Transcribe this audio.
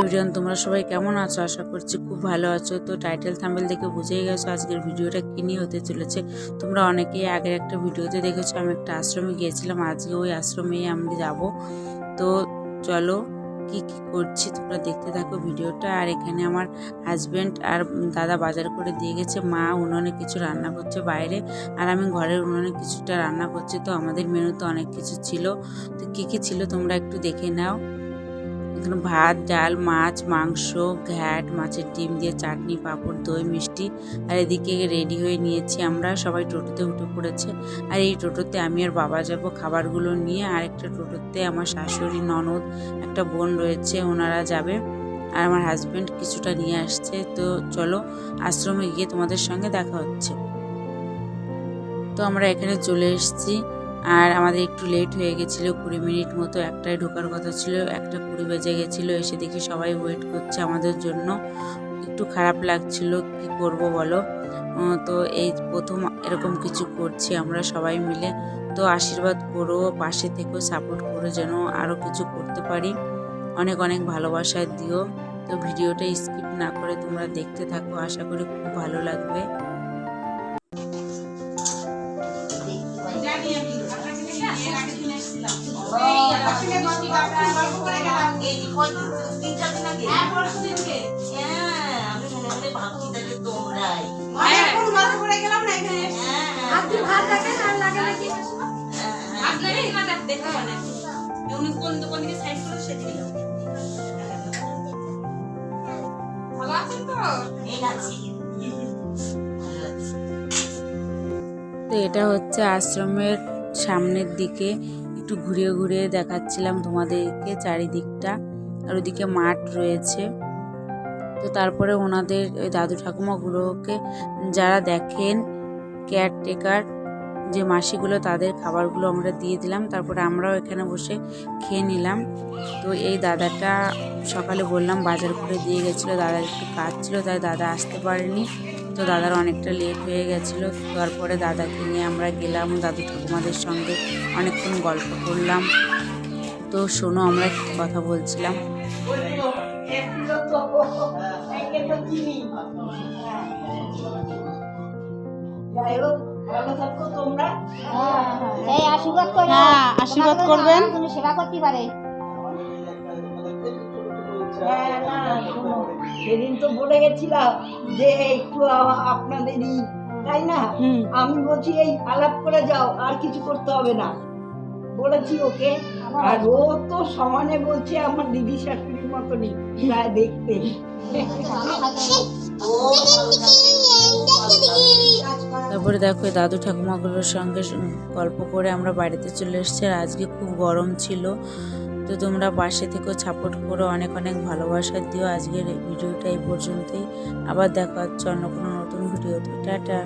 Everyone, তোমরা সবাই কেমন আছো? আশা করছি খুব ভালো আছো। তো টাইটেল থাম্বনেল দেখে বুঝেই গেছো আজকের ভিডিওটা কী নিয়ে হতে চলেছে। তোমরা অনেকেই আগের একটা ভিডিওতে দেখেছো আমি একটা আশ্রমে গিয়েছিলাম, আজকে ওই আশ্রমেই আমি যাব। তো চলো কি কি করছি তোমরা দেখতে থাকো ভিডিওটা। আর এখানে আমার হাজব্যান্ড আর দাদা বাজার করে দিয়ে গেছে, মা উনুনে কিছু রান্না করছে বাইরে, আর আমি ঘরের উনুনে কিছুটা রান্না করছি। তো আমাদের মেনুতে অনেক কিছু ছিল, তো কী কী ছিল তোমরা একটু দেখে নাও। এখানে ভাত, ডাল, মাছ, মাংস, ঘ্যাট, মাছের ডিম দিয়ে চাটনি, পাঁপড়, দই, মিষ্টি। আর এদিকে রেডি হয়ে নিয়েছি, আমরা সবাই টোটোতে উঠে পড়েছে। আর এই টোটোতে আমি আর বাবা যাব খাবারগুলো নিয়ে, আর একটা টোটোতে আমার শাশুড়ি, ননদ, একটা বোন রয়েছে, ওনারা যাবে। আর আমার হাজব্যান্ড কিছুটা নিয়ে আসছে। তো চলো আশ্রমে গিয়ে তোমাদের সঙ্গে দেখা হচ্ছে। তো আমরা এখানে চলে এসেছি, আর আমাদের একটু লেট হয়ে গেছিলো, 20 মিনিট মতো। একটাই ঢোকার কথা ছিল, 1:20 বেজে গেছিলো। এসে দেখি সবাই ওয়েট করছে আমাদের জন্য। একটু খারাপ লাগছিল, কি করব বলো। তো এই প্রথম এরকম কিছু করছি আমরা সবাই মিলে। তো আশীর্বাদ করো, পাশে থেকেও সাপোর্ট করো, যেন আরও কিছু করতে পারি। অনেক অনেক ভালোবাসা দিও। তো ভিডিওটা স্কিপ না করে তোমরা দেখতে থাকো, আশা করি খুব ভালো লাগবে। তো এটা হচ্ছে আশ্রমের সামনের দিকে, একটু ঘুরিয়ে ঘুরিয়ে দেখাচ্ছিলাম তোমাদেরকে চারিদিকটা। আর ওদিকে মাঠ রয়েছে। তো তারপরে ওনাদের ওই দাদু ঠাকুমাগুলোকে যারা দেখেন, কেয়ারটেকার যে মাসিগুলো, তাদের খাবারগুলো আমরা দিয়ে দিলাম। তারপরে আমরাও এখানে বসে খেয়ে নিলাম। তো এই দাদাটা সকালে বললাম বাজার করে দিয়ে গেছিলো, দাদার একটু কাজ ছিল তাই দাদা আসতে পারেনি। তো দাদার অনেকটা লেট হয়ে গেছিলো। তারপরে দাদাকে নিয়ে আমরা গেলাম, দাদু ঠাকুমাদের সঙ্গে অনেকক্ষণ গল্প করলাম। তো শোনো আমরা একটু কথা বলছিলাম। আশীর্বাদ করবেন, তুমি সেবা করতে পারে। সেদিন তো বলে গেছিলাম যে একটু আপনাদেরই, তাই না? আমি বলছি এই আলাপ করে যাও, আর কিছু করতে হবে না বলেছি ওকে। আর ও তো সমানে বলছে আমার দিদি শাশুড়ির মতনই প্রায় দেখতে। তারপরে দেখো দাদু ঠাকুমাগুলোর সঙ্গে গল্প করে আমরা বাড়িতে চলে এসেছি। আর আজকে খুব গরম ছিল। তো তোমরা পাশে থেকেও সাপোর্ট করো, অনেক অনেক ভালোবাসা দিও। আজকের ভিডিওটা এই পর্যন্তই, আবার দেখা হচ্ছে অন্য কোনো নতুন ভিডিওতে। টাটা।